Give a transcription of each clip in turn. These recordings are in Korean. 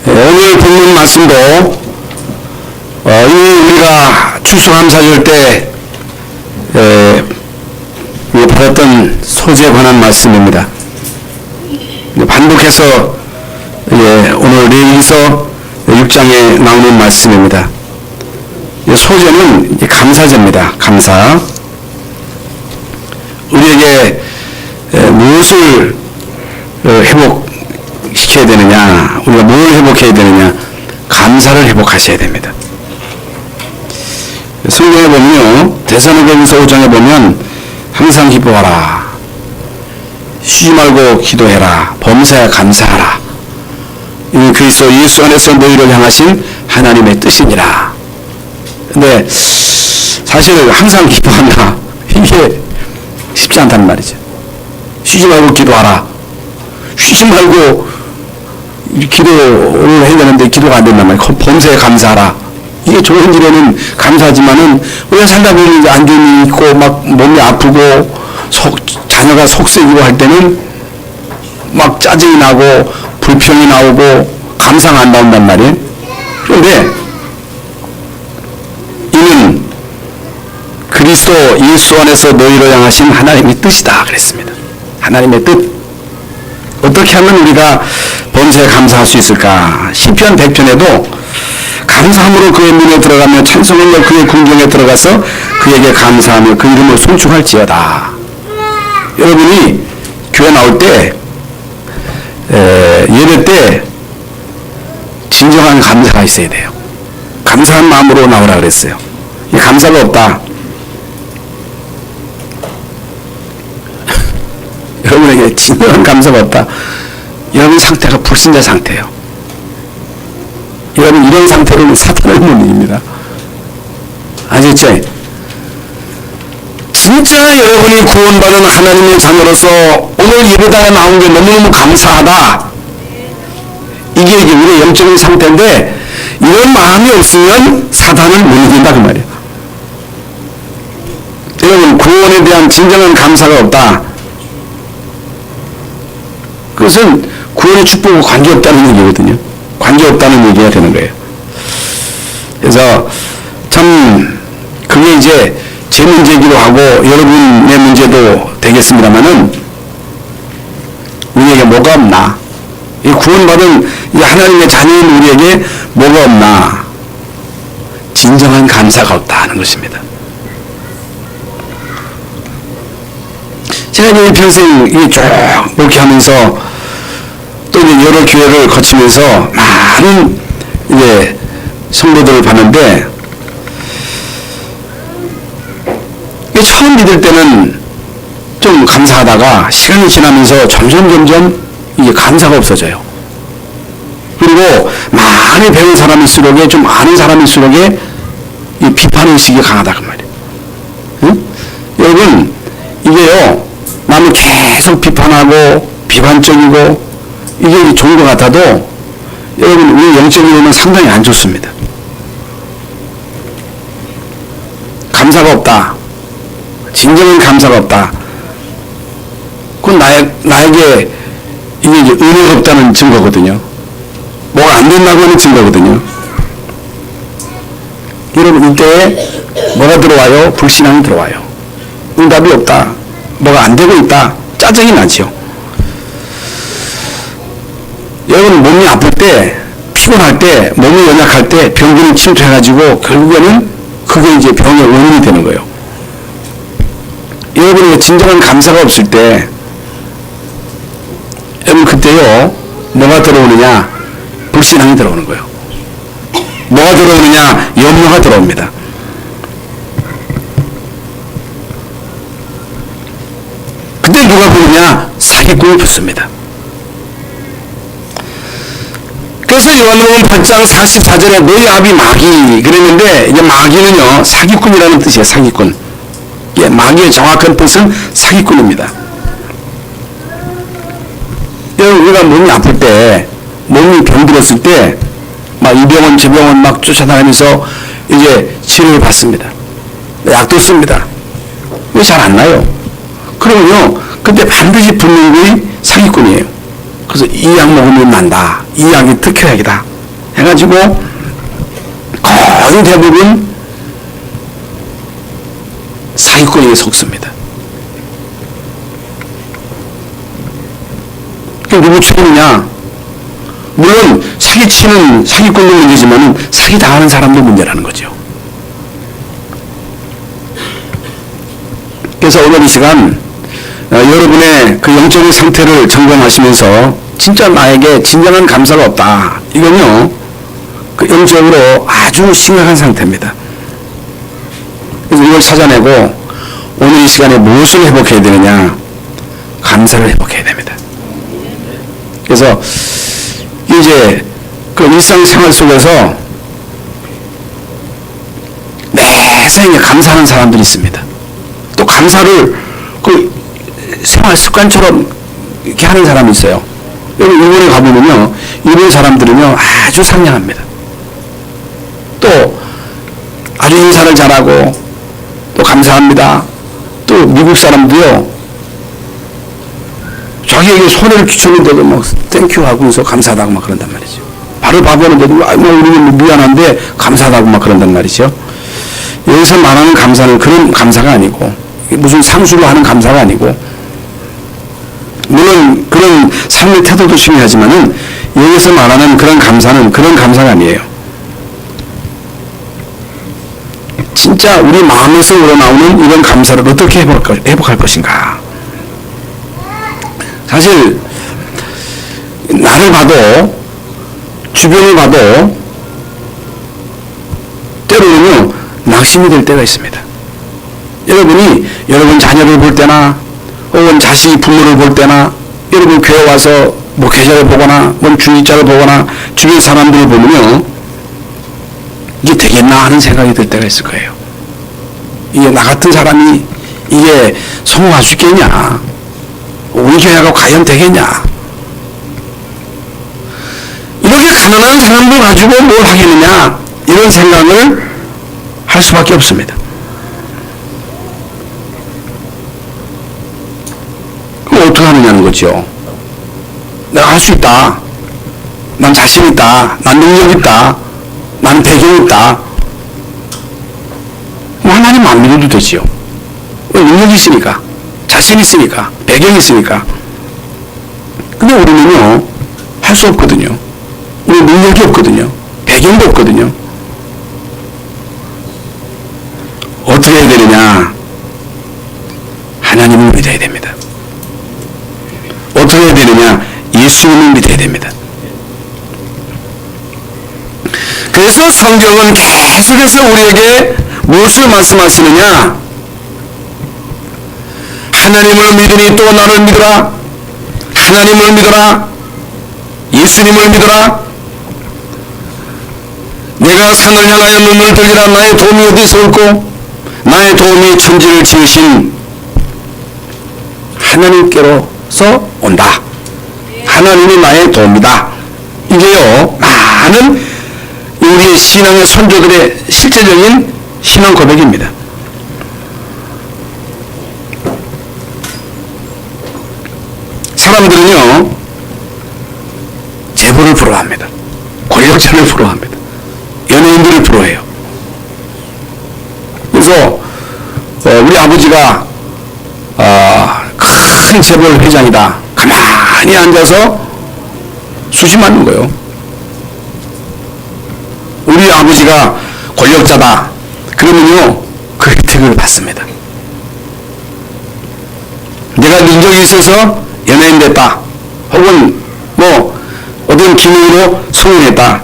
오늘 본문 말씀도 이미 우리가 추수감사절 때 받았던 소재에 관한 말씀입니다. 반복해서 오늘 레위기서 6장에 나오는 말씀입니다. 소재는 감사제입니다. 감사. 우리에게 무엇을 회복시켜야 되느냐, 우리가 뭘 회복해야 되느냐, 감사를 회복하셔야 됩니다. 성경에 보면요, 데살로니가서 5장에 보면 항상 기뻐하라, 쉬지 말고 기도해라, 범사에 감사하라, 이 그리스도 예수 안에서 너희를 향하신 하나님의 뜻이니라. 근데 사실 항상 기도한다, 이게 쉽지 않단 말이죠. 쉬지 말고 기도하라, 쉬지 말고 기도를 해야 되는데 기도가 안 된단 말이에요. 범사에 감사하라. 이게 좋은 일에는 감사하지만은 우리가 살다 보면 이제 안 좋은 일이 있고 막 몸이 아프고 자녀가 속썩이고 할 때는 막 짜증이 나고 불평이 나오고 감사가 안 나온단 말이에요. 그런데 이는 그리스도 예수 안에서 너희를 향하신 하나님의 뜻이다 그랬습니다. 하나님의 뜻. 어떻게 하면 우리가 범사에 감사할 수 있을까? 시편 100편에도 감사함으로 그의 문에 들어가며 찬송하며 그의 궁정에 들어가서 그에게 감사하며 그 이름을 송축할지어다. 여러분이 교회 나올 때 예배 때 진정한 감사가 있어야 돼요. 감사한 마음으로 나오라 그랬어요. 이 감사가 없다. 여러분에게 진정한 감사가 없다. 여러분 상태가 불신자 상태예요. 여러분 이런 상태로는 사탄을 못 이깁니다. 아시죠? 진짜 여러분이 구원받은 하나님의 자녀로서 오늘 예배당에 나온 게 너무너무 감사하다. 이게 우리의 영적인 상태인데 이런 마음이 없으면 사탄을 못 이긴다 그 말이에요. 여러분 구원에 대한 진정한 감사가 없다. 그것은 구원의 축복과 관계없다는 얘기거든요. 관계없다는 얘기가 되는 거예요. 그래서 참 그게 이제 제 문제이기도 하고 여러분의 문제도 되겠습니다만은 우리에게 뭐가 없나? 이 구원받은 이 하나님의 자녀인 우리에게 뭐가 없나? 진정한 감사가 없다는 것입니다. 제가 이제 평생 쭉 목회하면서 또 이제 여러 교회를 거치면서 많은 이제 성도들을 봤는데 처음 믿을 때는 좀 감사하다가 시간이 지나면서 점점 이게 감사가 없어져요. 그리고 많이 배운 사람일수록에 좀 아는 사람일수록에 이 비판의식이 강하다 그 말이에요. 응? 여러분 이게요 남을 계속 비판하고 비관적이고 이게 좋은 것 같아도 여러분 우리 영적으로는 상당히 안 좋습니다. 감사가 없다. 진정한 감사가 없다. 그건 나에게 이게 이제 은혜가 없다는 증거거든요. 뭐가 안 된다고 하는 증거거든요. 여러분 이때 뭐가 들어와요? 불신앙이 들어와요. 응답이 없다. 뭐가 안 되고 있다. 짜증이 나죠. 여러분 몸이 아플 때, 피곤할 때, 몸이 연약할 때 병균이 침투해가지고 결국에는 그게 이제 병의 원인이 되는 거예요. 여러분이 진정한 감사가 없을 때 여러분 그때요 뭐가 들어오느냐? 불신앙이 들어오는 거예요. 뭐가 들어오느냐? 염려가 들어옵니다. 그때 누가 부르냐? 사기꾼이 붙습니다. 그래서 요한복음 8장 44절에 너희 아비 마귀 그랬는데 이제 마귀는요 사기꾼이라는 뜻이에요. 사기꾼. 예, 마귀의 정확한 뜻은 사기꾼입니다. 여러분 우리가 몸이 아플 때 몸이 병들었을 때 막 이 병원 저 병원 막 쫓아다니면서 이제 치료를 받습니다. 약도 씁니다. 왜 잘 안 나요? 그러면요 그때 반드시 붙는 게 사기꾼이에요. 그래서 이 약 먹으면 난다. 이 약이 특효약이다. 해가지고 거의 대부분 사기꾼에게 속습니다. 그게 누구 책임이냐? 물론 사기치는 사기꾼도 문제지만 사기 당하는 사람도 문제라는 거죠. 그래서 오늘 이 시간 여러분의 그 영적인 상태를 점검하시면서 진짜 나에게 진정한 감사가 없다. 이건요, 그 영적으로 아주 심각한 상태입니다. 그래서 이걸 찾아내고 오늘 이 시간에 무엇을 회복해야 되느냐? 감사를 회복해야 됩니다. 그래서 이제 그 일상생활 속에서 매사에 감사하는 사람들이 있습니다. 또 감사를 그 생활 습관처럼 이렇게 하는 사람이 있어요. 여기 일본에 가보면요, 일본 사람들은요 아주 상냥합니다. 또 아주 인사를 잘하고 또 감사합니다. 또 미국 사람도요, 자기에게 손해를 끼쳤는데도 막 땡큐 하고서 감사하다고 막 그런단 말이죠. 발을 봐보는데도 우리는 미안한데 감사하다고 막 그런단 말이죠. 여기서 말하는 감사는 그런 감사가 아니고, 무슨 상술로 하는 감사가 아니고, 물론 그런 삶의 태도도 중요하지만은 여기서 말하는 그런 감사는 그런 감사가 아니에요. 진짜 우리 마음에서 우러나오는 이런 감사를 어떻게 회복할 것인가. 사실 나를 봐도 주변을 봐도 때로는요 낙심이 될 때가 있습니다. 여러분이 여러분 자녀를 볼 때나 혹은 자식이 부모를 볼 때나 여러분 교회 와서 목회자를 보거나 중직자를 보거나 주변 사람들을 보면요, 이게 되겠나 하는 생각이 들 때가 있을 거예요. 이게 나 같은 사람이 이게 성공할 수 있겠냐, 우리 교회가 과연 되겠냐, 이렇게 가난한 사람들 가지고 뭘 하겠느냐, 이런 생각을 할 수밖에 없습니다. 그럼 어떻게 하느냐는 거죠. 내가 할 수 있다, 난 자신 있다, 난 능력 있다, 난 배경 있다, 뭐 하나님 안 믿어도 되지요. 능력이 있으니까, 자신이 있으니까, 배경이 있으니까. 근데 우리는요 할 수 없거든요. 우리 능력이 없거든요. 배경도 없거든요. 어떻게 해야 되느냐? 하나님을 믿어야 됩니다. 어떻게 해야 되느냐? 예수님을 믿어야 됩니다. 그래서 성경은 계속해서 우리에게 무엇을 말씀하시느냐? 하나님을 믿으니 또 나를 믿으라. 하나님을 믿어라. 예수님을 믿어라. 내가 산을 향하여 눈을 들리라. 나의 도움이 어디서 올고 나의 도움이 천지를 지으신 하나님께로서 온다. 하나님이 나의 도움이다. 이게요 많은 우리의 신앙의 선조들의 실제적인 신앙 고백입니다. 사람들은요 재벌을 부러워합니다. 권력자를 부러워합니다. 연예인들을 부러워해요. 그래서 우리 아버지가 큰 재벌 회장이다. 가만히 앉아서 수십 맞는 거예요. 우리 아버지가 권력자다. 그러면요 그 혜택을 받습니다. 내가 능력이 있어서 연예인 됐다. 혹은 뭐 어떤 기능으로 성공했다.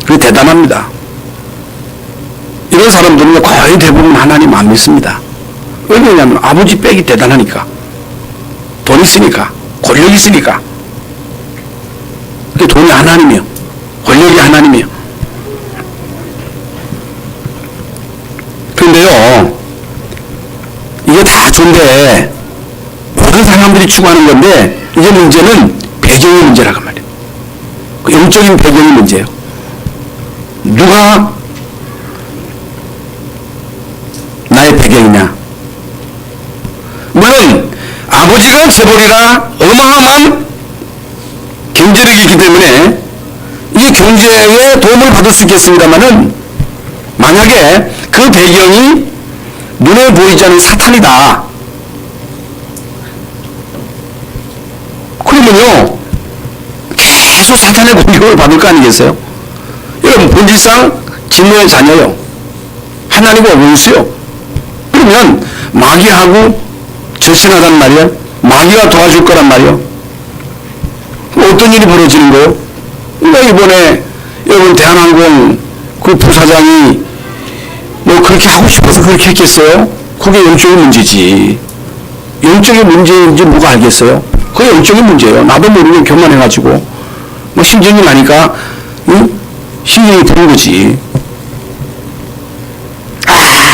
그게 대단합니다. 이런 사람들은 거의 대부분 하나님 안 믿습니다. 왜냐하면 아버지 빽이 대단하니까, 돈 있으니까, 권력이 있으니까. 그게 돈이 하나님이요, 권력이 하나님이요. 그런데요 이게 다 좋은데 모든 사람들이 추구하는 건데, 이제 문제는 배경의 문제라고 말이에요. 그 영적인 배경이 문제예요. 누가 나의 배경이냐? 물론 아버지가 재벌이라 어마어마한 경제력이 있기 때문에 경제에 도움을 받을 수 있겠습니다만은 만약에 그 배경이 눈에 보이지 않는 사탄이다. 그러면요, 계속 사탄의 공격을 받을 거 아니겠어요? 여러분, 본질상 진노의 자녀요. 하나님과 원수요. 그러면 마귀하고 절친하단 말이야. 마귀가 도와줄 거란 말이야. 어떤 일이 벌어지는 거예요? 그러니까 이번에 여러분 대한항공 그 부사장이 뭐 그렇게 하고 싶어서 그렇게 했겠어요? 그게 영적인 문제지. 영적인 문제인지 누가 알겠어요? 그게 영적인 문제예요. 나도 모르게 교만해가지고 뭐 심정이 나니까 심정이 드는 거지.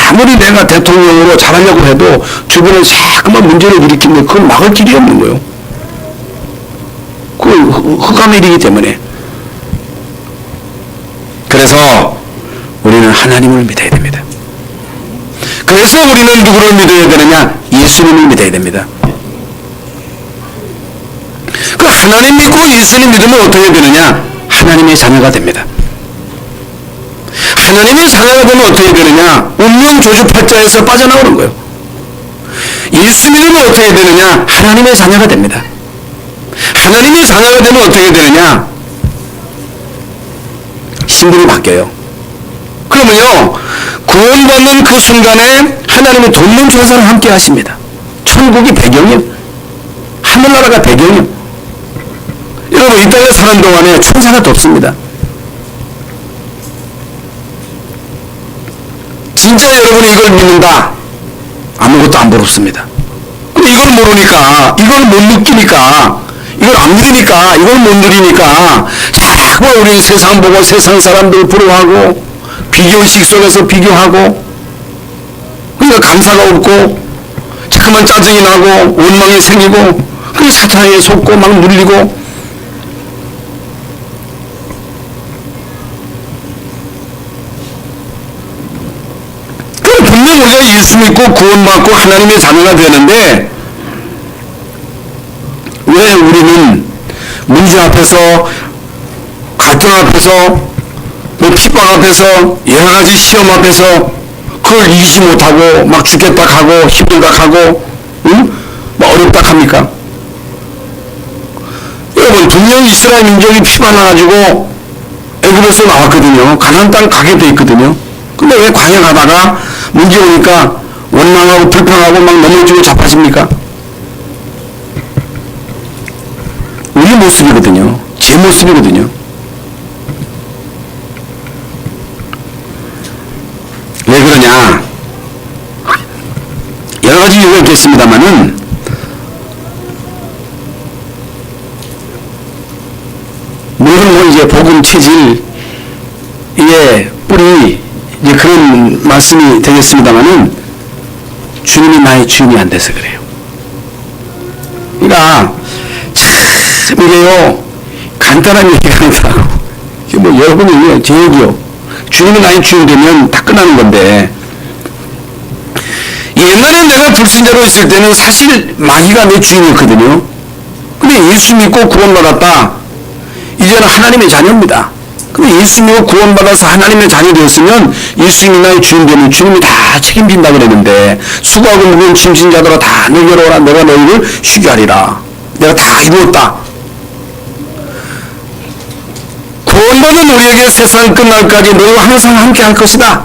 아무리 내가 대통령으로 잘하려고 해도 주변에 자꾸만 문제를 일으키면 그건 막을 길이 없는 거예요. 그건 흑암의 일이기 때문에. 그래서 우리는 하나님을 믿어야 됩니다. 그래서 우리는 누구를 믿어야 되느냐? 예수님을 믿어야 됩니다. 그 하나님 믿고 예수님 믿으면 어떻게 되느냐? 하나님의 자녀가 됩니다. 하나님의 자녀가 되면 어떻게 되느냐? 운명 조주팔자에서 빠져나오는 거예요. 예수 믿으면 어떻게 되느냐? 하나님의 자녀가 됩니다. 하나님의 자녀가 되면 어떻게 되느냐? 신분이 바뀌어요. 그러면요, 구원받는 그 순간에 하나님의 돕는 천사를 함께 하십니다. 천국이 배경이요. 하늘나라가 배경이요. 여러분, 이 땅에 사는 동안에 천사가 돕습니다. 진짜 여러분이 이걸 믿는다? 아무것도 안 부럽습니다. 근데 이걸 모르니까, 이걸 못 느끼니까, 이걸 안 믿으니까, 이걸 못 누리니까 자꾸 우리 세상 보고 세상 사람들 부러워하고 비교의식 속에서 비교하고, 그러니까 감사가 없고 자꾸만 짜증이 나고 원망이 생기고, 그 사탄에 속고 막 눌리고. 분명 우리가 예수 믿고 구원받고 하나님의 자녀가 되는데, 왜 우리는 문제 앞에서, 갈등 앞에서, 뭐 핍박 앞에서, 여러 가지 시험 앞에서 그걸 이기지 못하고 막 죽겠다 하고 힘들다 하고 뭐 어렵다 합니까? 여러분, 분명히 이스라엘 민족이 피만나가지고 애굽에서 나왔거든요. 가나안 땅 가게 돼 있거든요. 근데 왜 광야 가다가 문제 오니까 원망하고 불평하고 막 넘어지고 자빠집니까? 우리 모습이거든요. 제 모습이거든요. 왜 그러냐? 여러 가지 이유가 있겠습니다만은, 물론 뭐 이제 복음 체질, 이게 뿌리, 이제 그런 말씀이 되겠습니다만은, 주님이 나의 주인이 안 돼서 그래요. 그러니까 참 이게요, 간단한 얘기가 아니라, 이게 뭐 여러분이 제 얘기요. 주님이 나의 주인 되면 다 끝나는 건데, 옛날에 내가 불신자로 있을 때는 사실 마귀가 내 주인이었거든요. 근데 예수 믿고 구원받았다. 이제는 하나님의 자녀입니다. 근데 예수 믿고 구원받아서 하나님의 자녀 되었으면 예수님이 나의 주인 되면 주님이 다 책임진다 그랬는데, 수고하고 무거운 짐진 자들아 다 내게로 오라. 내가 너희를 쉬게 하리라. 내가 다 이루었다. 구원받은 우리에게 세상 끝날까지 너희와 항상 함께 할 것이다.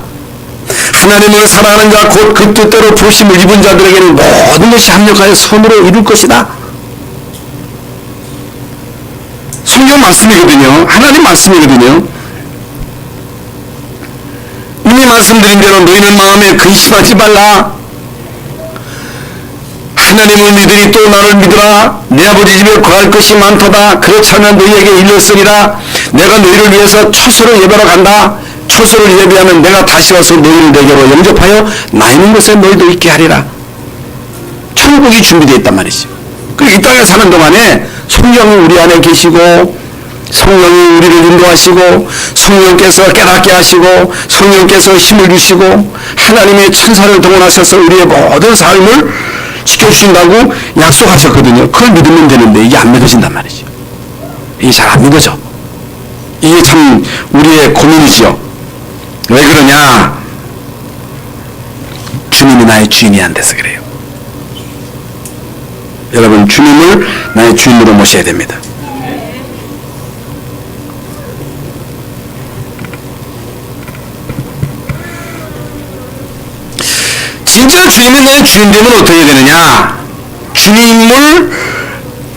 하나님을 사랑하는 자 곧 그 뜻대로 부르심을 입은 자들에게는 모든 것이 합력하여 선으로 이룰 것이다. 성경 말씀이거든요. 하나님 말씀이거든요. 이미 말씀드린 대로 너희는 마음에 근심하지 말라. 하나님을 믿으니 또 나를 믿으라. 내 아버지 집에 거할 것이 많도다. 그렇지 않으면 너희에게 일렀으리라. 내가 너희를 위해서 초소를 예배하러 간다. 초소를 예배하면 내가 다시 와서 너희를 내게로 영접하여 나 있는 곳에 너희도 있게 하리라. 천국이 준비되어 있단 말이죠. 그리고 이 땅에 사는 동안에 성령이 우리 안에 계시고, 성령이 우리를 인도하시고, 성령께서 깨닫게 하시고, 성령께서 힘을 주시고, 하나님의 천사를 동원하셔서 우리의 모든 삶을 지켜주신다고 약속하셨거든요. 그걸 믿으면 되는데 이게 안 믿어진단 말이죠. 이게 잘 안 믿어져. 이게 참 우리의 고민이지요. 왜 그러냐? 주님이 나의 주인이 안 돼서 그래요. 여러분, 주님을 나의 주인으로 모셔야 됩니다. 진짜 주님이 나의 주인 되면 어떻게 되느냐? 주님을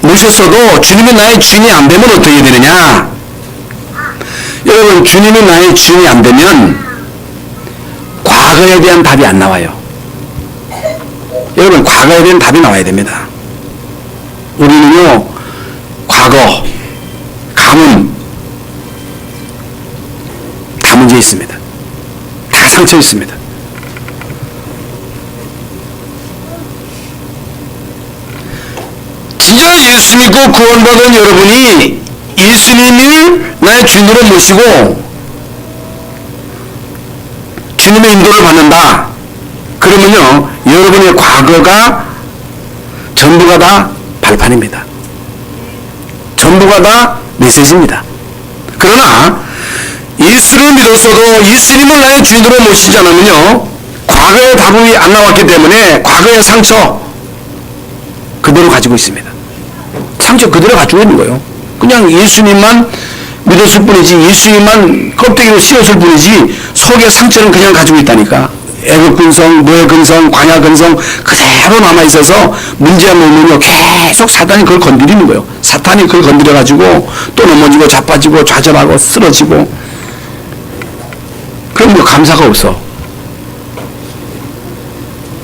모셨어도 주님이 나의 주인이 안 되면 어떻게 되느냐? 여러분, 주님이 나의 주인이 안 되면 과거에 대한 답이 안 나와요. 여러분, 과거에 대한 답이 나와야 됩니다. 우리는요, 과거, 가문, 다 문제 있습니다. 다 상처 있습니다. 진짜 예수 믿고 구원받은 여러분이 예수님을 나의 주인으로 모시고 주님의 인도를 받는다. 그러면요, 여러분의 과거가 전부가 다 발판입니다. 전부가 다 메시지입니다. 그러나 예수를 믿었어도 예수님을 나의 주인으로 모시지 않으면요, 과거의 답이 안 나왔기 때문에 과거의 상처 그대로 가지고 있습니다. 상처 그대로 가지고 있는 거예요. 그냥 예수님만 믿었을 뿐이지, 예수님만 껍데기로 씌웠을 뿐이지 속에 상처는 그냥 가지고 있다니까. 애굽 근성, 노예 근성, 광야 근성 그대로 남아있어서 문제가 오면요, 계속 사탄이 그걸 건드리는 거예요. 사탄이 그걸 건드려가지고 또 넘어지고 자빠지고 좌절하고 쓰러지고. 그럼 뭐 감사가 없어.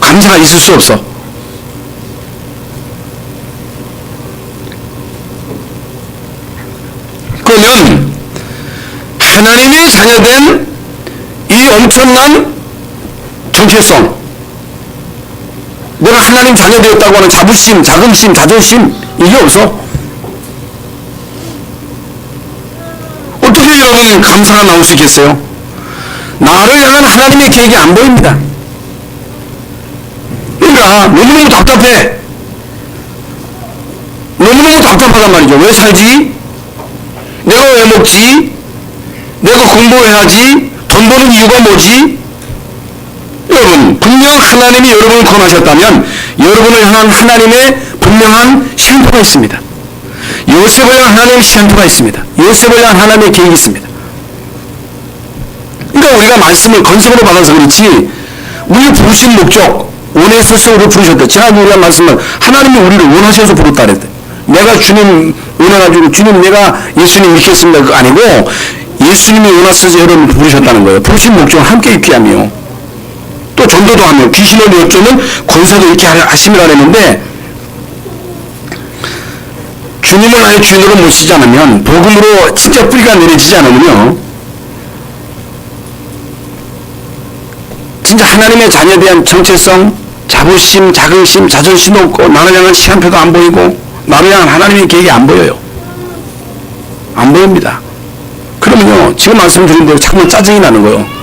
감사가 있을 수 없어. 그러면 하나님의 자녀된 이 엄청난 정체성, 내가 하나님 자녀 되었다고 하는 자부심, 자긍심, 자존심, 이게 없어. 어떻게 여러분 감사가 나올 수 있겠어요? 나를 향한 하나님의 계획이 안 보입니다. 그러니까 너무너무 답답해. 너무너무 답답하단 말이죠. 왜 살지? 내가 왜 먹지? 내가 공부해야지? 돈 버는 이유가 뭐지? 여러분, 분명 하나님이 여러분을 구원하셨다면 여러분을 향한 하나님의 분명한 시험표가 있습니다. 요셉을 향한 하나님의 시험표가 있습니다. 요셉을 향한 하나님의 계획이 있습니다. 그러니까 우리가 말씀을 건성으로 받아서 그렇지, 우리 부르신 목적, 원해서서 우리를 부르셨다. 지난주에 우리가 말씀을 하나님이 우리를 원하셔서 부르다 그랬대. 내가 주님 원해가지고 주님 내가 예수님 믿겠습니다. 그거 아니고 예수님이 원하셔서 여러분을 부르셨다는 거예요. 부르신 목적은 함께 있게 하며 또 전도도 하며 귀신을 여쭈는 권세도 이렇게 하심이라 했는데, 주님을 나의 주인으로 모시지 않으면, 복음으로 진짜 뿌리가 내려지지 않으면요, 진짜 하나님의 자녀에 대한 정체성, 자부심, 자긍심, 자존심도 없고 나를 향한 시간표도 안 보이고 나를 향한 하나님의 계획이 안 보여요. 안 보입니다. 그러면요, 지금 말씀드린 대로 자꾸 짜증이 나는 거예요.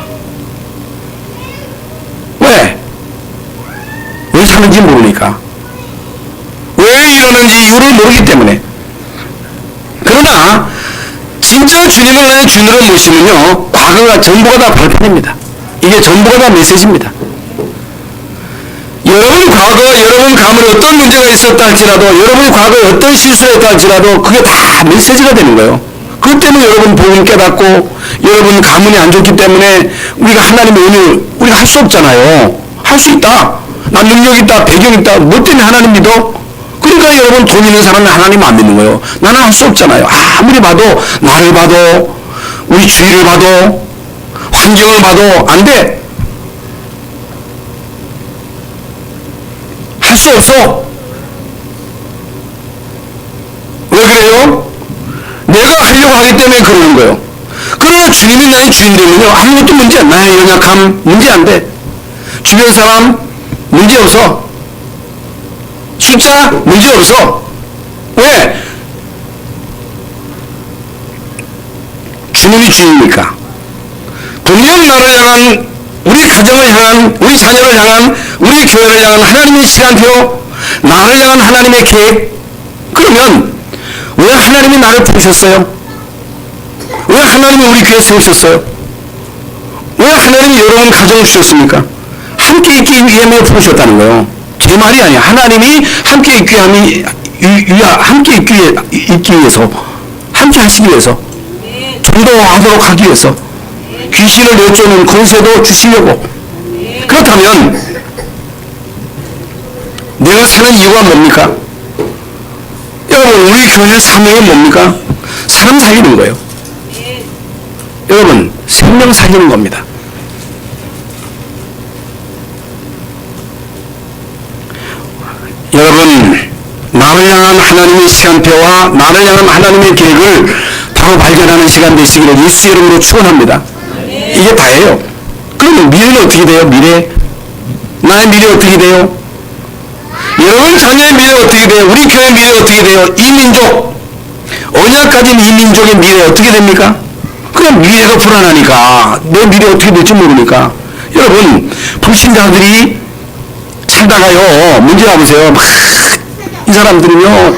왜 사는지 모르니까. 왜 이러는지 이유를 모르기 때문에. 그러나 진짜 주님을 나의 주인으로 모시면요, 과거가 전부가 다 발판입니다. 이게 전부가 다 메시지입니다. 여러분 과거, 여러분 가문에 어떤 문제가 있었다 할지라도, 여러분이 과거에 어떤 실수를 했다 할지라도 그게 다 메시지가 되는 거예요. 그것 때문에 여러분 복음 깨닫고, 여러분 가문이 안 좋기 때문에 우리가 하나님의 은혜를 우리가 할 수 없잖아요. 할 수 있다. 난 능력 있다, 배경 있다. 뭐 때문에 하나님 믿어? 그러니까 여러분 돈 있는 사람은 하나님 안 믿는 거예요. 나는 할 수 없잖아요. 아무리 봐도, 나를 봐도, 우리 주위를 봐도, 환경을 봐도 안 돼. 할 수 없어. 왜 그래요? 내가 하려고 하기 때문에 그러는 거예요. 그러나 주님이 나의 주인 되면요, 아무것도 문제 안, 나의 연약함 문제 안 돼. 주변 사람 문제 없어. 숫자 문제 없어. 왜? 주님이 주인이니까. 분명 나를 향한, 우리 가정을 향한, 우리 자녀를 향한, 우리 교회를 향한 하나님의 시간표, 나를 향한 하나님의 계획. 그러면 왜 하나님이 나를 부르셨어요? 왜 하나님이 우리 교회 세우셨어요? 왜 하나님이 여러분 가정을 주셨습니까? 함께 있기 위함에 부르셨다는 거예요. 제 말이 아니야. 하나님이 함께 있기 위해서, 함께 하시기 위해서, 전도하도록 하기 위해서, 귀신을 내쫓는 권세도 주시려고. 그렇다면 내가 사는 이유가 뭡니까? 여러분, 우리 교회의 사명이 뭡니까? 사람 살리는 거예요. 여러분, 생명 살리는 겁니다. 여러분, 나를 향한 하나님의 시간표와 나를 향한 하나님의 계획을 바로 발견하는 시간 되시기를 예수 이름으로 축원합니다. 이게 다예요. 그러면 미래는 어떻게 돼요? 미래? 나의 미래 어떻게 돼요? 여러분 자녀의 미래 어떻게 돼요? 우리 교회 미래 어떻게 돼요? 이 민족, 언약 가진 이 민족의 미래 어떻게 됩니까? 그럼 미래가 불안하니까 내 미래 어떻게 될지 모르니까. 여러분, 불신자들이 살다가요, 문제 와보세요. 이 사람들은요,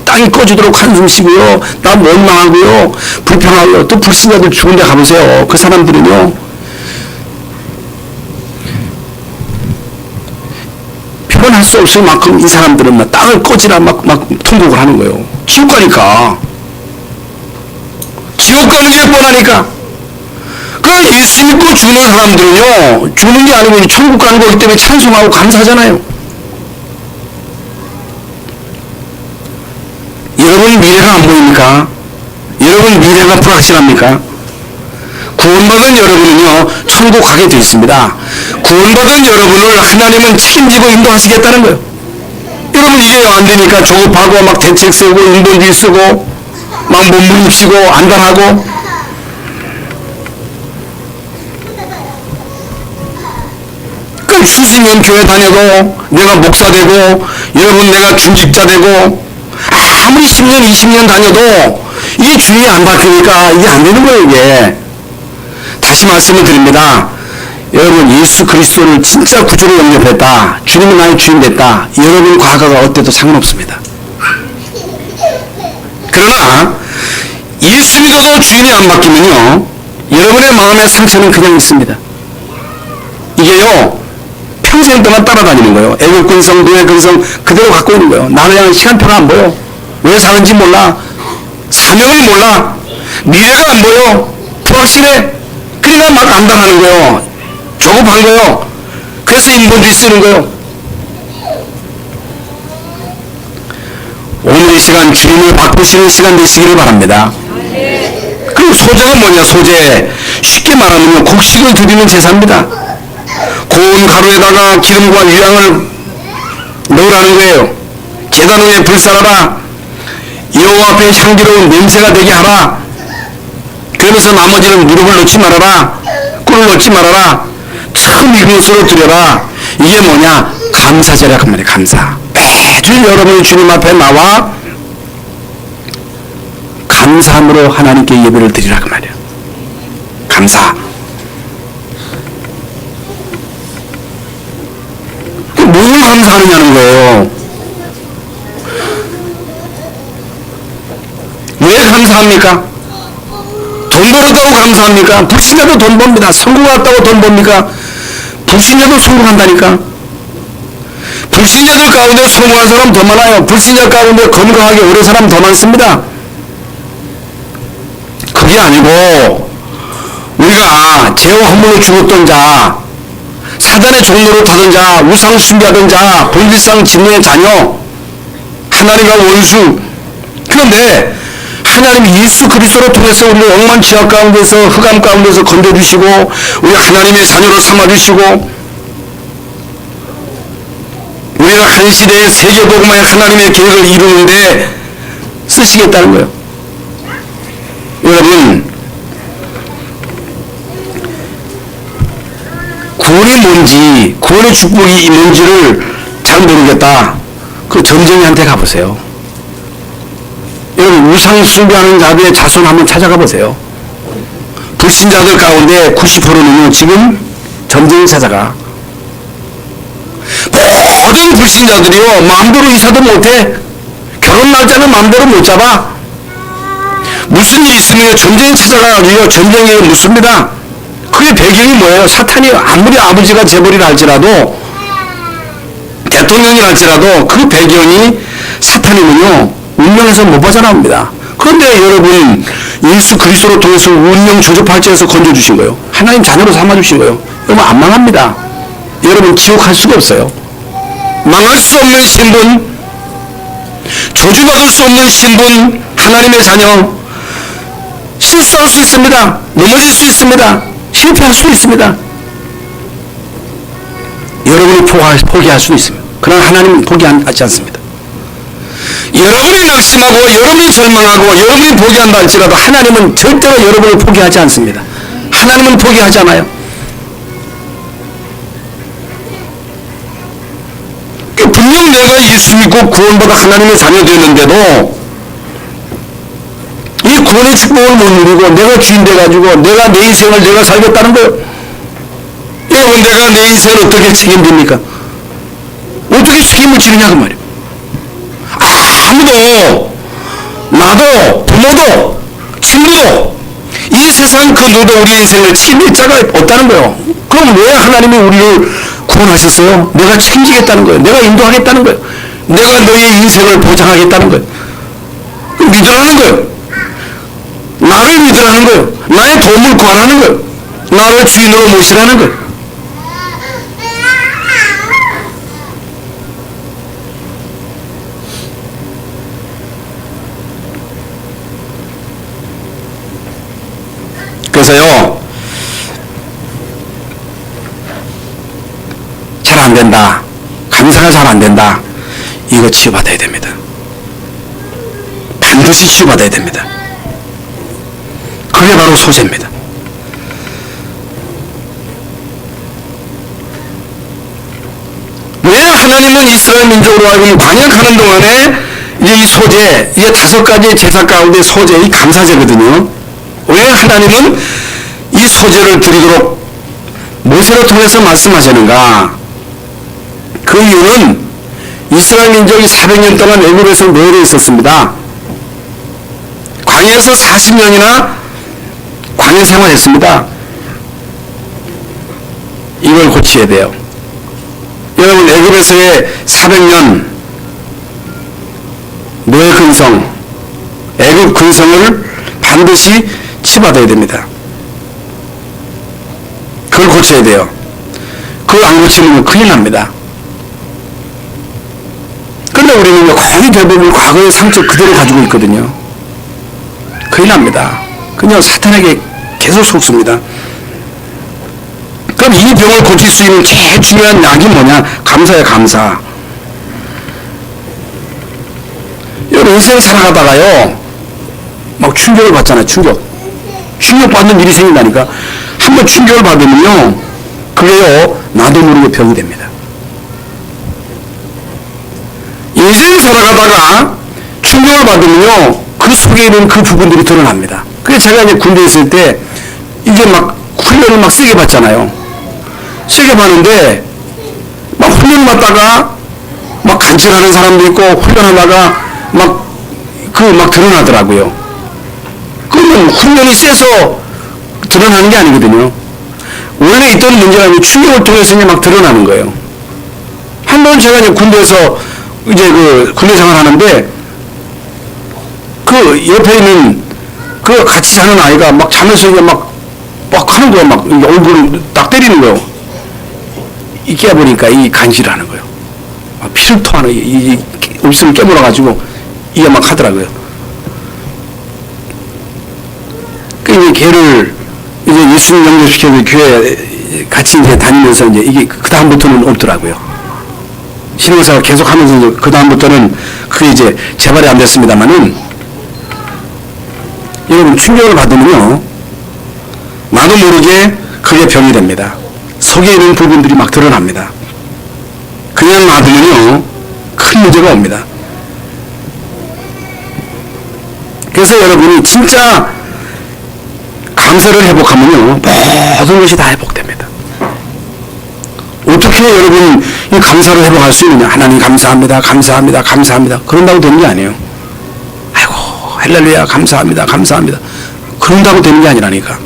땅이 꺼지도록 한숨 쉬고요, 나 원망하고요, 불평하고요. 또 불신자들 죽은 데 가보세요. 그 사람들은요, 표현할 수 없을 만큼 이 사람들은 막 땅을 꺼지라 막 통곡을 하는 거예요. 지옥 가니까. 지옥 가는 게 뻔하니까. 그러니까 예수 믿고 죽는 사람들은요, 죽는 게 아니고 천국 가는 거기 때문에 찬송하고 감사하잖아요. 여러분 미래가 안 보입니까? 여러분 미래가 불확실합니까? 구원받은 여러분은요, 천국 가게 되어 있습니다. 구원받은 여러분을 하나님은 책임지고 인도하시겠다는 거예요. 여러분 이게 안 되니까 조급하고 막 대책 세우고 인본주의 쓰고 막 몸부림치고 안달하고. 그럼 수십 년 교회 다녀도 내가 목사 되고 여러분 내가 중직자 되고 아무리 10년 20년 다녀도 이게 주님이 안 바뀌니까 이게 안 되는 거예요. 이게 다시 말씀을 드립니다. 여러분 예수 그리스도를 진짜 구주로 영접했다, 주님이 나의 주인 됐다, 여러분 과거가 어때도 상관없습니다. 그러나 예수 믿어도 주인이 안 바뀌면요, 여러분의 마음의 상처는 그냥 있습니다. 이게요 평생 동안 따라다니는 거예요. 애국근성, 노예근성 그대로 갖고 있는 거예요. 나를 향한 시간표가 안 보여. 왜 사는지 몰라. 사명을 몰라. 미래가 안 보여. 불확실해. 그러니까 막 안달하는 거예요. 조급한 거예요. 그래서 인본주의 쓰는 거예요. 오늘 이 시간 주님을 바꾸시는 시간 되시기를 바랍니다. 그리고 소재가 뭐냐? 소재, 쉽게 말하면 곡식을 드리는 제사입니다. 고운 가루에다가 기름과 유향을 넣으라는 거예요. 제단 위에 불 살아라. 여호와 앞에 향기로운 냄새가 되게 하라. 그러면서 나머지는 무릎을 놓지 말아라, 꿀을 놓지 말아라, 처음 익은 것으로 드려라. 이게 뭐냐? 감사제라 그 말이에요. 감사. 매주 여러분이 주님 앞에 나와 감사함으로 하나님께 예배를 드리라 그 말이에요. 감사. 뭘 감사하느냐는 거예요. 왜 감사합니까? 돈 벌었다고 감사합니까? 불신자도 돈 법니다. 성공했다고 돈 법니까? 불신자도 성공한다니까. 불신자들 가운데 성공한 사람 더 많아요. 불신자 가운데 건강하게 오래 사람 더 많습니다. 그게 아니고 우리가 죄와 허물로 죽었던 자, 사단의 종로로 타던 자, 우상 숭배하던 자, 본질상 진노의 자녀, 하나님과 원수. 그런데 하나님이 예수 그리스도로 통해서 우리를 억만 죄악 가운데서, 흑암 가운데서 건져주시고 우리 하나님의 자녀로 삼아주시고 우리가 한 시대에 세계복음화의 하나님의 계획을 이루는데 쓰시겠다는 거예요. 여러분, 구원이 뭔지, 구원의 축복이 뭔지를 잘 모르겠다. 그 점쟁이한테 가보세요. 여러분, 우상 숭배하는 자들의 자손 한번 찾아가 보세요. 불신자들 가운데 90%는 지금 점쟁이 찾아가. 모든 불신자들이요, 마음대로 이사도 못해. 결혼 날짜는 마음대로 못 잡아. 무슨 일이 있으면 전쟁이 찾아가가지고 전쟁이 묻습니다. 그게 배경이 뭐예요? 사탄이 아무리 아버지가 재벌이라 할지라도 대통령이라 할지라도 그 배경이 사탄이면요 운명에서 못 빠져나옵니다. 그런데 여러분 예수 그리스도를 통해서 운명 조접할지에서 건져주신 거예요. 하나님 자녀로 삼아주신 거예요. 여러분 안 망합니다. 여러분 지옥할 수가 없어요. 망할 수 없는 신분, 저주받을 수 없는 신분, 하나님의 자녀. 실수할 수 있습니다. 넘어질 수 있습니다. 실패할 수 있습니다. 여러분이 포기할 수도 있습니다. 그러나 하나님은 포기하지 않습니다. 여러분이 낙심하고 여러분이 절망하고 여러분이 포기한다 할지라도 하나님은 절대로 여러분을 포기하지 않습니다. 하나님은 포기하지 않아요. 분명 내가 예수 믿고 구원받아 하나님의 자녀 되었는데도 이 구원의 축복을 못 누리고 내가 주인 돼가지고 내가 내 인생을 내가 살겠다는 거예요. 여러분 내가 내 인생을 어떻게 책임집니까? 어떻게 책임을 지느냐 그 말이에요. 아무도 나도 부모도 친구도 이 세상 그 누구도 우리 인생을 책임질 자가 없다는 거예요. 그럼 왜 하나님이 우리를 구원하셨어요? 내가 책임지겠다는 거예요. 내가 인도하겠다는 거예요. 내가 너의 인생을 보장하겠다는 거예요. 믿으라는 거예요. 나를 믿으라는 거예요. 나의 도움을 구하라는 거예요. 나를 주인으로 모시라는 거예요. 그래서요 잘 안된다, 감사가 잘 안된다, 이거 치유받아야 됩니다. 반드시 치유받아야 됩니다. 그게 바로 소재입니다. 왜 하나님은 이스라엘 민족으로 하여금 광야가는 동안에 이 소재, 이게 5가지 제사 가운데 소재, 이 감사제거든요. 왜 하나님은 이 소재를 드리도록 모세를 통해서 말씀하시는가? 그 이유는 이스라엘 민족이 400년 동안 애굽에서 노예로 있었습니다. 광야에서 40년이나 광야 생활했습니다. 이걸 고쳐야 돼요. 여러분 애굽에서의 400년 노예 근성, 애굽 근성을 반드시 치받아야 됩니다. 그걸 고쳐야 돼요. 그걸 안 고치면 큰일 납니다. 그런데 우리는 거의 대부분 과거의 상처 그대로 가지고 있거든요. 큰일 납니다. 그냥 사탄에게 계속 속습니다. 그럼 이 병을 고칠 수 있는 제일 중요한 약이 뭐냐? 감사야, 감사. 여러분 인생 살아가다가요 막 충격을 받잖아요. 충격받는 일이 생긴다니까. 한번 충격을 받으면요 그게요 나도 모르게 병이 됩니다. 인생 살아가다가 충격을 받으면요 그 속에 있는 그 부분들이 드러납니다. 그래서 제가 이제 군대에 있을 때 이게 막 훈련을 막 세게 받잖아요. 세게 받는데 막 훈련 받다가 막 간질하는 사람도 있고 훈련하다가 막 드러나더라고요. 그러면 훈련이 세서 드러나는 게 아니거든요. 원래 있던 문제가 아니고 충격을 통해서 이제 막 드러나는 거예요. 한 번 제가 이제 군대에서 이제 그 군대 생활 하는데 그 옆에 있는 그 같이 자는 아이가 막 자면서 이제 막 하는 거예요. 막 얼굴을 딱 때리는 거예요. 이 깨보니까 이 간질하는 거예요. 막 피를 토하는 이 입술을 깨물어가지고 이게 막 하더라고요. 그 이제 걔를 이제 예수님 영접시켜서 교회 같이 이제 다니면서 이제 이게 그 다음부터는 없더라고요. 신앙생활 계속 하면서 이제 그 다음부터는 그게 이제 재발이 안 됐습니다만은 여러분 충격을 받으면요 나도 모르게 그게 병이 됩니다. 속에 있는 부분들이 막 드러납니다. 그냥 놔두면요 큰 문제가 옵니다. 그래서 여러분이 진짜 감사를 회복하면요 모든 것이 다 회복됩니다. 어떻게 여러분 이 감사를 회복할 수 있느냐? 하나님 감사합니다, 감사합니다, 감사합니다. 그런다고 되는 게 아니에요. 아이고 할렐루야 감사합니다 감사합니다 그런다고 되는 게 아니라니까.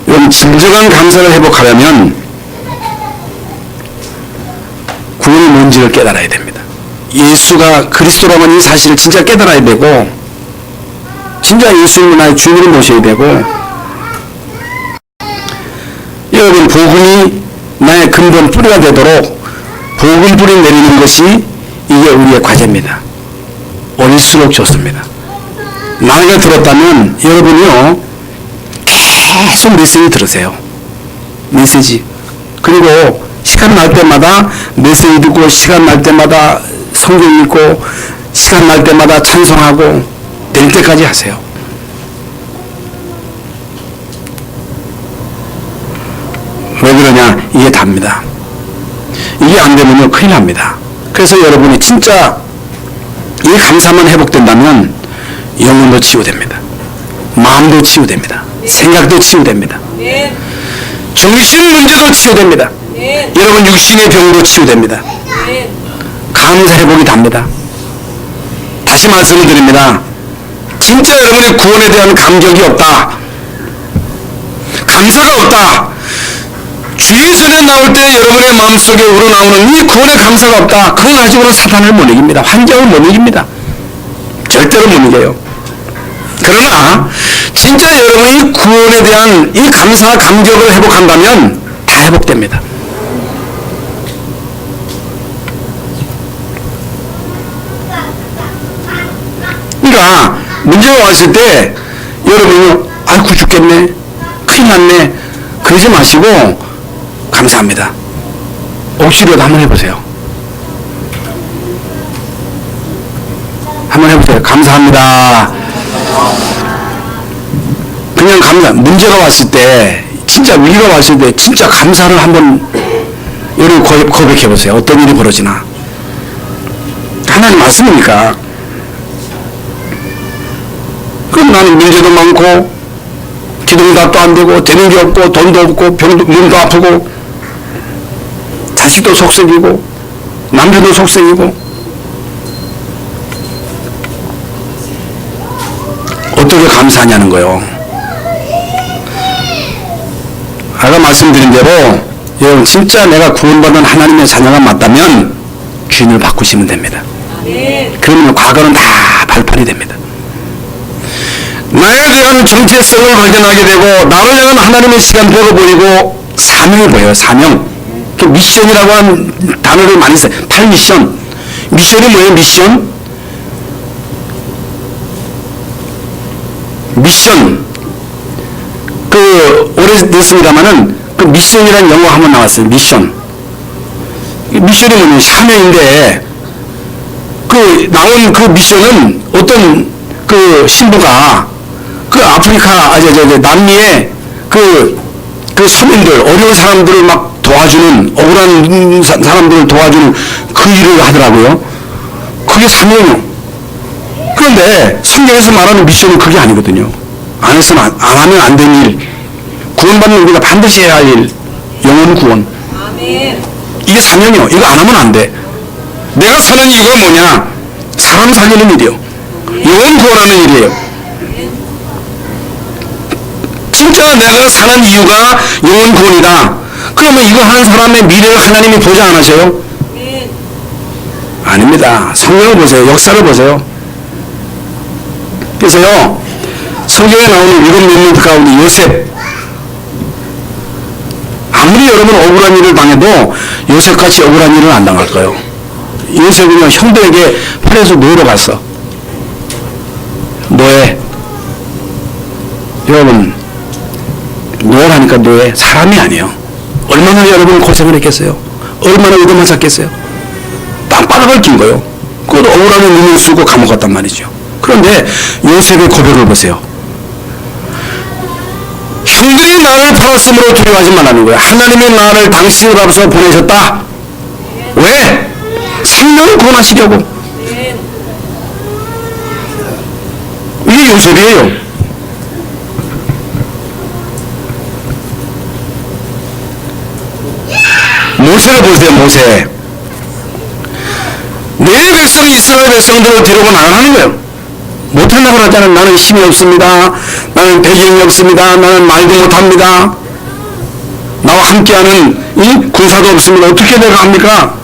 여러분 진정한 감사를 회복하려면 구원이 뭔지를 깨달아야 됩니다. 예수가 그리스도라는 이 사실을 진짜 깨달아야 되고 진짜 예수님을 나의 주님으로 모셔야 되고 여러분 복음이 나의 근본 뿌리가 되도록 복음 뿌리 내리는 것이 이게 우리의 과제입니다. 어릴수록 좋습니다. 나이가 들었다면 여러분이요 계속 메시지 들으세요. 메시지. 그리고 시간 날 때마다 메시지 듣고 시간 날 때마다 성경 읽고 시간 날 때마다 찬송하고 될 때까지 하세요. 왜 그러냐? 이게 답니다. 이게 안 되면요 큰일 납니다. 그래서 여러분이 진짜 이 감사만 회복된다면 영혼도 치유됩니다. 마음도 치유됩니다. 생각도 치유됩니다. 정신 문제도 치유됩니다. 여러분 육신의 병도 치유됩니다. 감사 회복이 답니다. 다시 말씀을 드립니다. 진짜 여러분의 구원에 대한 감격이 없다. 감사가 없다. 주의 전에 나올 때 여러분의 마음속에 우러나오는 이 구원의 감사가 없다. 그거 가지고는 사탄을 못 이깁니다. 환경을 못 이깁니다. 절대로 못 이겨요. 그러나 진짜 여러분이 구원에 대한 이 감사 감격을 회복한다면 다 회복됩니다. 그러니까 문제가 왔을 때 여러분이 아이고 죽겠네 큰일 났네 그러지 마시고 감사합니다. 억지로도 한번 해보세요. 한번 해보세요. 감사합니다. 그냥 감사. 문제가 왔을 때 진짜 위기가 왔을 때 진짜 감사를 한번 여러분 고백해보세요. 어떤 일이 벌어지나. 하나님 말씀이니까. 그럼 나는 문제도 많고 기도응답도 안 되고 되는 게 없고 돈도 없고 병도 몸도 아프고 자식도 속썩이고 남편도 속썩이고 어떻게 감사하냐는 거예요. 아까 말씀드린 대로 여러분 진짜 내가 구원받은 하나님의 자녀가 맞다면 주인을 바꾸시면 됩니다. 그러면 과거는 다 발판이 됩니다. 나에 대한 정체성을 발견하게 되고 나를 향한 하나님의 시간표를 보이고 사명을 보여요. 사명. 그 미션이라고 하는 단어를 많이 써요. 8미션. 미션이 뭐예요? 미션? 미션. 그 오래됐습니다마는 그 미션이라는 영어 한번 나왔어요. 미션. 미션이 뭐냐면 사명인데 그 나온 그 미션은 어떤 그 신부가 그 아프리카 남미의 그 서민들 어려운 사람들을 막 도와주는 억울한 사람들을 도와주는 그 일을 하더라고요. 그게 사명이요. 그런데 성경에서 말하는 미션은 그게 아니거든요. 안 하면 안 되는 일, 구원받는 우리가 반드시 해야 할 일, 영혼 구원. 이게 사명이요. 이거 안 하면 안 돼. 내가 사는 이유가 뭐냐? 사람 살리는 일이요. 영혼 구원하는 일이에요. 진짜 내가 사는 이유가 영혼 구원이다. 그러면 이거 하는 사람의 미래를 하나님이 보지 않으세요? 아닙니다. 성경을 보세요. 역사를 보세요. 그래서요, 성경에 나오는 일곱 인물 가운데 요셉. 아무리 여러분 억울한 일을 당해도 요셉같이 억울한 일은 안 당할 거예요. 요셉은요, 형들에게 팔에서 노예로 갔어. 노예. 여러분, 노예라니까 노예. 사람이 아니에요. 얼마나 여러분 고생을 했겠어요? 얼마나 얻어맞았겠어요? 땅바닥을 낀 거예요. 그것도 억울하게 눈을 쓰고 감옥 갔단 말이죠. 그런데 요셉의 고백을 보세요. 형들이 나를 팔았으므로 두려워하지 말라는 거예요. 하나님이 나를 당신을 앞서 보내셨다. 왜? 생명을 구원하시려고. 이게 요셉이에요. 모세를 보세요. 모세 내 백성 이스라엘 백성들을 데리고 나가는 거예요. 못한다고 하잖아요. 나는 힘이 없습니다. 나는 배경이 없습니다. 나는 말도 못합니다. 나와 함께하는 이 군사도 없습니다. 어떻게 내가 합니까?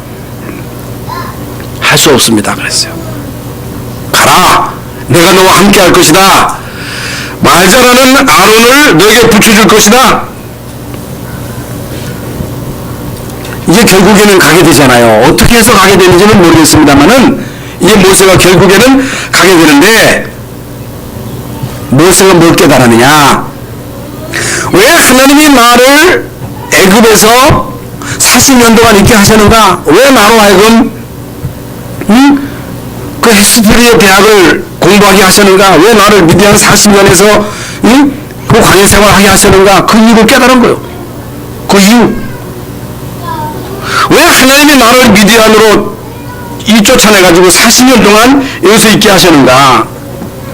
할 수 없습니다. 그랬어요. 가라. 내가 너와 함께할 것이다. 말 잘하는 아론을 너에게 붙여줄 것이다. 이제 결국에는 가게 되잖아요. 어떻게 해서 가게 되는지는 모르겠습니다만은 이제 모세가 결국에는 가게 되는데, 모세가 뭘 깨달았느냐? 왜 하나님이 나를 애굽에서 40년 동안 있게 하셨는가? 왜 나로 하여금 그 헤스드리의 대학을 공부하게 하셨는가? 왜 나를 미디안 40년에서 그 광야 생활하게 하셨는가? 그 이유를 깨달은 거예요. 그 이유. 왜 하나님이 나를 미디안으로 쫓아내가지고 40년 동안 여기서 있게 하셨는가?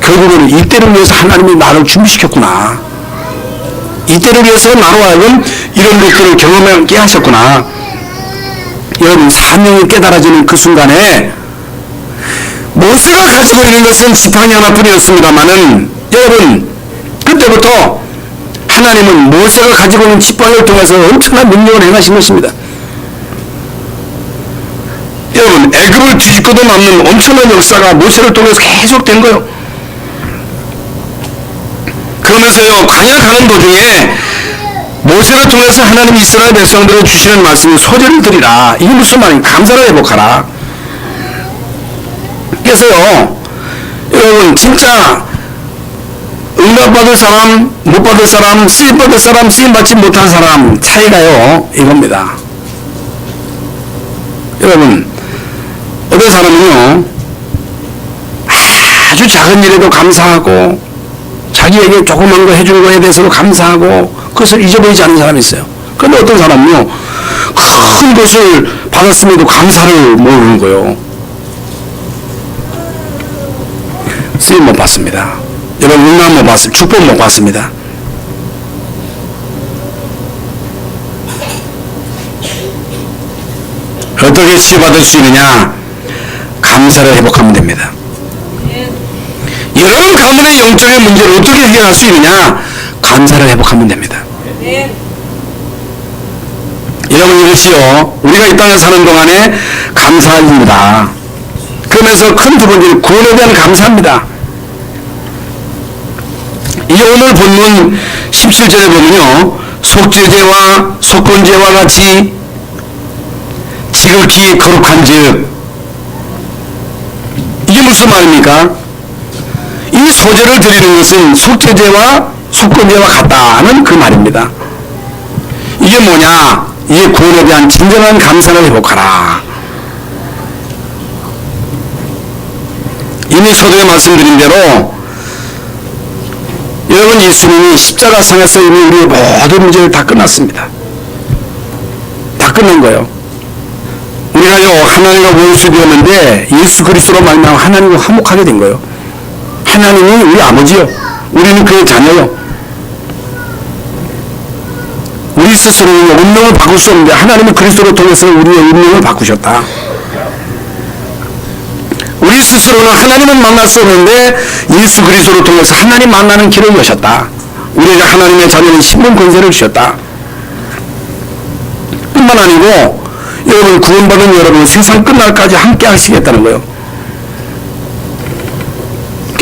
결국은 이때를 위해서 하나님이 나를 준비시켰구나. 이때를 위해서 나로 하여금 이런 것들을 경험하게 하셨구나. 여러분, 사명이 깨달아지는 그 순간에 모세가 가지고 있는 것은 지팡이 하나뿐이었습니다만은, 여러분, 그때부터 하나님은 모세가 가지고 있는 지팡이를 통해서 엄청난 능력을 행하신 것입니다. 여러분, 애굽을 뒤집고도 남는 엄청난 역사가 모세를 통해서 계속 된 거예요. 그러면서요, 광야 가는 도중에 모세를 통해서 하나님 이스라엘 백성들을 주시는 말씀이 소제를 드리라. 이게 무슨 말입니까? 감사를 회복하라. 그래서요, 여러분, 진짜 응답받을 사람, 못 받을 사람, 쓰임받을 사람, 쓰임받지 못한 사람 차이가요, 이겁니다. 여러분, 어떤 사람은요, 아주 작은 일에도 감사하고, 자기에게 조그만 거 해준 거에 대해서도 감사하고, 그것을 잊어버리지 않는 사람이 있어요. 그런데 어떤 사람은요, 큰 것을 받았음에도 감사를 모르는 거예요. 쓰임 못 받습니다. 여러분, 응답 못 받습니다. 축복 못 받습니다. 어떻게 치유받을 수 있느냐? 감사를 회복하면 됩니다. 여러분 가문의 영적인 문제를 어떻게 해결할 수 있느냐? 감사를 회복하면 됩니다. 여러분, 이것이요, 우리가 이 땅에 사는 동안에 감사입니다. 그러면서 큰 두 번째는 구원에 대한 감사합니다. 이 오늘 본문 17절에 보면요, 속죄죄와 속건죄와 같이 지극히 거룩한 즉, 이게 무슨 말입니까? 이 소제를 드리는 것은 속죄죄와 속건죄와 같다는 그 말입니다. 이게 뭐냐? 이게 구원에 대한 진정한 감사를 회복하라. 이미 서두에 말씀드린 대로 여러분, 예수님이 십자가상에서 이미 우리의 모든 문제를 다 끝났습니다. 다 끝난 거예요. 우리가요, 하나님과 원수되었는데 예수 그리스도로 말미암아 하나님과 화목하게 된 거예요. 하나님이 우리 아버지요, 우리는 그의 자녀요. 우리 스스로는 운명을 바꿀 수 없는데 하나님은 그리스도를 통해서 우리의 운명을 바꾸셨다. 우리 스스로는 하나님을 만날 수 없는데 예수 그리스도를 통해서 하나님 만나는 길을 여셨다. 우리가 하나님의 자녀는 신분 권세를 주셨다. 뿐만 아니고 여러분, 구원받은 여러분 세상 끝날까지 함께 하시겠다는 거예요.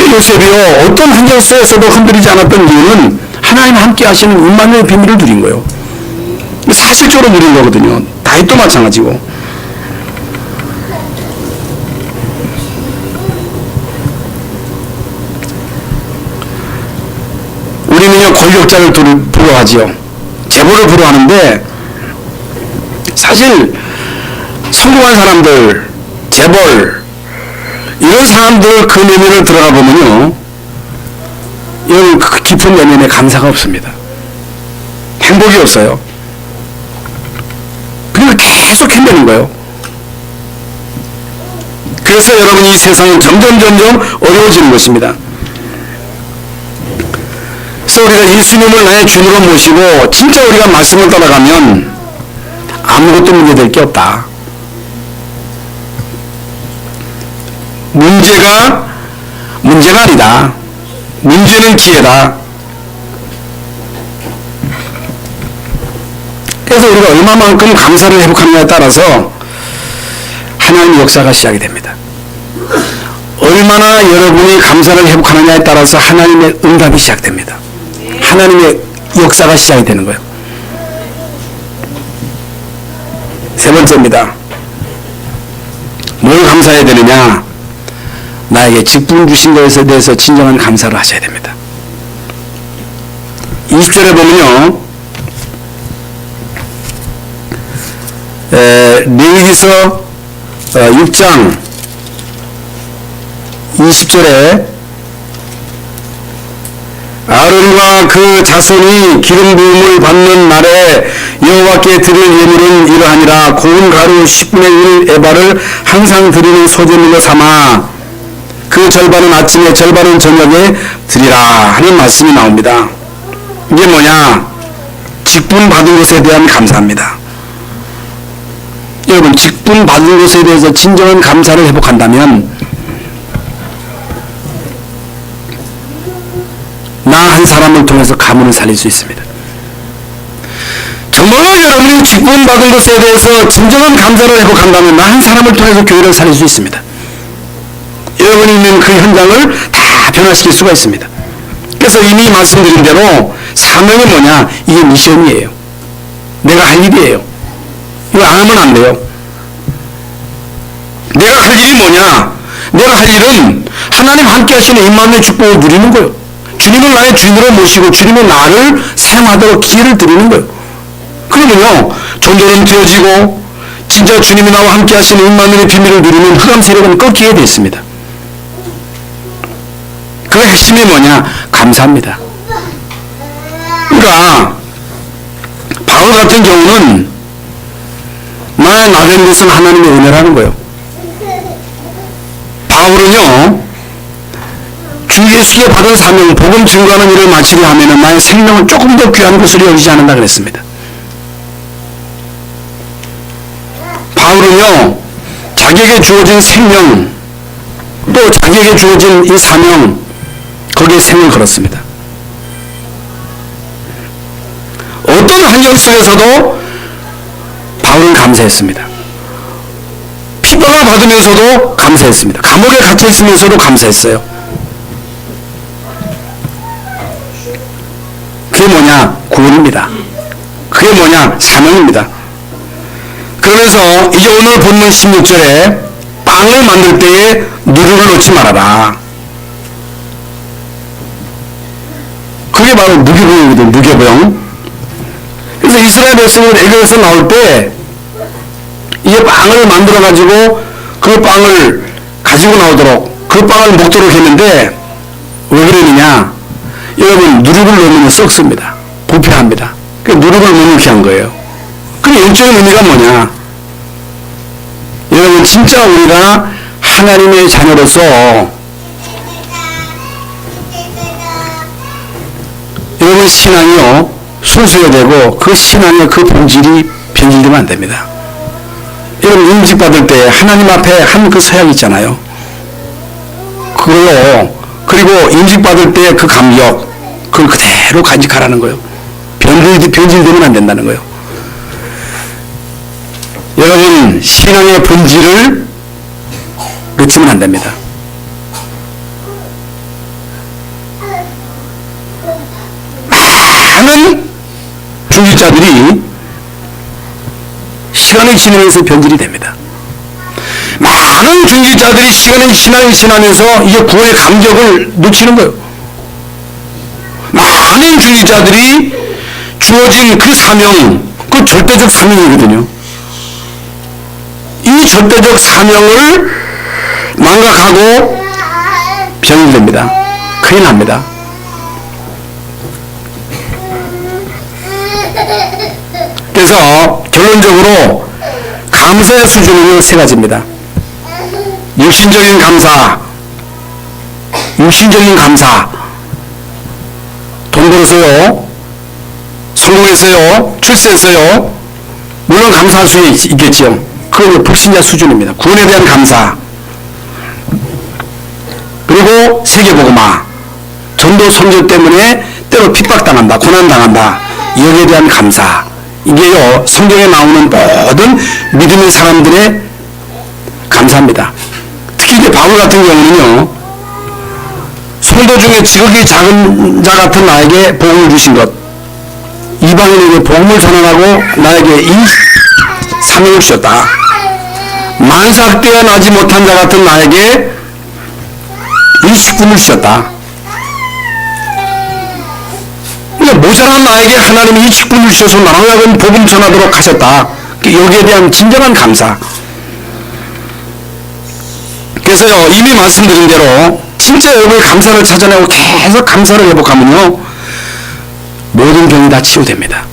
요셉이요, 어떤 환경 속에서도 흔들리지 않았던 이유는 하나님 함께 하시는 임마누엘 비밀을 누린 거예요. 사실적으로 누린 거거든요. 다윗도 마찬가지고. 우리는요, 권력자를 부러워하지요. 재벌을 부러워하는데, 사실 성공한 사람들, 재벌, 이런 사람들 그 내면을 들어가 보면요, 여러분, 그 깊은 내면에 감사가 없습니다. 행복이 없어요. 그리고 계속 힘드는 거예요. 그래서 여러분, 이 세상은 점점 어려워지는 것입니다. 그래서 우리가 예수님을 나의 주님으로 모시고 진짜 우리가 말씀을 따라가면 아무것도 문제될 게 없다. 문제가 아니다. 문제는 기회다. 그래서 우리가 얼마만큼 감사를 회복하느냐에 따라서 하나님의 역사가 시작이 됩니다. 얼마나 여러분이 감사를 회복하느냐에 따라서 하나님의 응답이 시작됩니다. 하나님의 역사가 시작이 되는 거예요. 세 번째입니다. 뭘 감사해야 되느냐? 나에게 직분 주신 것에 대해서 진정한 감사를 하셔야 됩니다. 20절에 보면요, 레위기서 6장 20절에 아론과 그 자손이 기름 부음을 받는 날에 여호와께 드릴 예물은 이러하니라. 고운 가루 10분의 1 에바를 항상 드리는 소제물로 삼아 그 절반은 아침에 절반은 저녁에 드리라 하는 말씀이 나옵니다. 이게 뭐냐? 직분 받은 것에 대한 감사입니다. 여러분, 직분 받은 것에 대해서 진정한 감사를 회복한다면 나 한 사람을 통해서 가문을 살릴 수 있습니다. 정말 여러분이 직분 받은 것에 대해서 진정한 감사를 회복한다면 나 한 사람을 통해서 교회를 살릴 수 있습니다. 여러분이 있는 그 현장을 다 변화시킬 수가 있습니다. 그래서 이미 말씀드린 대로 사명이 뭐냐? 이게 미션이에요. 내가 할 일이에요. 이거 안 하면 안 돼요. 내가 할 일이 뭐냐? 내가 할 일은 하나님 함께 하시는 임마누엘 축복을 누리는 거예요. 주님을 나의 주인으로 모시고 주님이 나를 사용하도록 기회를 드리는 거예요. 그러면요, 전도는 되어지고 진짜 주님이 나와 함께 하시는 임마누엘의 비밀을 누리는 흑암 세력은 꺾이게 되어 있습니다. 그 핵심이 뭐냐? 감사합니다. 그러니까 바울 같은 경우는 나의 나된 것은 하나님의 은혜라는 거예요. 바울은요, 주 예수께 받은 사명, 복음 증거하는 일을 마치려 하면 나의 생명을 조금 더 귀한 것으로 여기지 않는다 그랬습니다. 바울은요, 자기에게 주어진 생명, 또 자기에게 주어진 이 사명, 거기에 생을 걸었습니다. 어떤 환경 속에서도 바울은 감사했습니다. 핍박을 받으면서도 감사했습니다. 감옥에 갇혀 있으면서도 감사했어요. 그게 뭐냐? 구원입니다. 그게 뭐냐? 사명입니다. 그러면서 이제 오늘 본문 16절에 빵을 만들 때에 누룩을 놓지 말아라. 그게 바로 무교병이거든요. 무교병. 그래서 이스라엘 백성은 애굽에서 나올 때 이게 빵을 만들어 가지고 그 빵을 가지고 나오도록 그 빵을 먹도록 했는데 왜 그러느냐? 여러분, 누룩을 넣으면 썩습니다. 부패합니다. 그래서 누룩을 못 넣게 한 거예요. 그럼 영적인 의미가 뭐냐? 여러분, 진짜 우리가 하나님의 자녀로서 여러분 신앙이요, 순수해야 되고 그 신앙의 그 본질이 변질되면 안 됩니다. 여러분, 임직 받을 때 하나님 앞에 한 그 서약 있잖아요. 그걸로, 그리고 임직 받을 때 그 감격, 그걸 그대로 간직하라는 거예요. 변질되면 안 된다는 거예요. 여러분, 신앙의 본질을 놓치면 안 됩니다. 많은 중직자들이 시간이 지나면서 변질이 됩니다. 많은 중직자들이 시간이 지나면서 이제 구원의 감격을 놓치는 거예요. 많은 중직자들이 주어진 그 사명, 그 절대적 사명이거든요. 이 절대적 사명을 망각하고 변질됩니다. 큰일 납니다. 그래서 결론적으로 감사의 수준은 세 가지입니다. 육신적인 감사, 돈 벌었어요, 성공했어요, 출세했어요, 물론 감사할 수 있겠죠. 그건 불신자 수준입니다. 구원에 대한 감사. 그리고 세계복음화, 전도 선교 때문에 때로 핍박당한다, 고난당한다. 여기에 대한 감사. 이게요, 성경에 나오는 모든 믿음의 사람들의 감사입니다. 특히 이제 바울 같은 경우는요, 성도 중에 지극히 작은 자 같은 나에게 복음을 주신 것, 이방인에게 복음을 전하라고 나에게 이 사명을 주셨다. 만삭되어 나지 못한 자 같은 나에게 이 식품을 주셨다. 모자란 나에게 하나님이 이 식품을 주셔서 나라는 복음 전하도록 하셨다. 여기에 대한 진정한 감사. 그래서요, 이미 말씀드린 대로 진짜 여러분의 감사를 찾아내고 계속 감사를 회복하면요, 모든 병이 다 치유됩니다.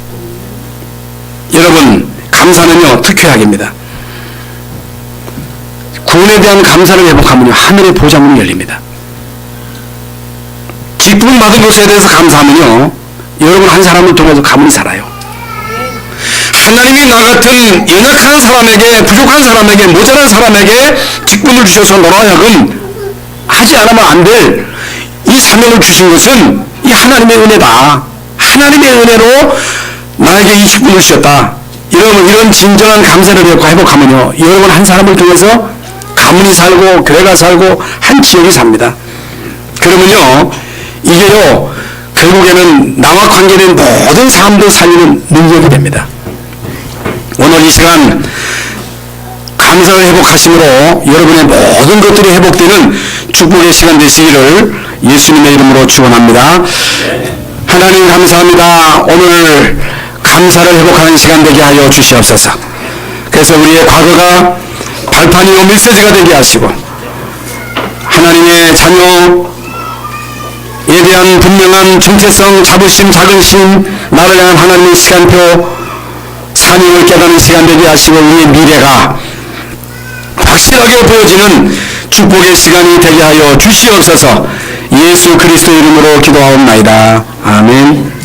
여러분, 감사는요, 특효약입니다. 구원에 대한 감사를 회복하면요, 하늘의 보좌문이 열립니다. 기쁨 받은 것에 대해서 감사하면요, 여러분 한 사람을 통해서 가문이 살아요. 하나님이 나 같은 연약한 사람에게, 부족한 사람에게, 모자란 사람에게 직분을 주셔서 너로 하여금 하지 않으면 안 될 이 사명을 주신 것은 이 하나님의 은혜다. 하나님의 은혜로 나에게 이 직분을 주셨다. 여러분, 이런 진정한 감사를 회복하면요, 여러분 한 사람을 통해서 가문이 살고 교회가 살고 한 지역이 삽니다. 그러면요, 이게요, 결국에는 나와 관계된 모든 사람들 살리는 능력이 됩니다. 오늘 이 시간 감사를 회복하심으로 여러분의 모든 것들이 회복되는 축복의 시간 되시기를 예수님의 이름으로 축원합니다. 하나님 감사합니다. 오늘 감사를 회복하는 시간 되게 하여 주시옵소서. 그래서 우리의 과거가 발판이요 메시지가 되게 하시고, 하나님의 자녀에 대한 분명한 정체성, 자부심, 자긍심, 나를 향한 하나님의 시간표, 사명을 깨닫는 시간 되게 하시고, 우리의 미래가 확실하게 보여지는 축복의 시간이 되게 하여 주시옵소서. 예수 그리스도 이름으로 기도하옵나이다. 아멘.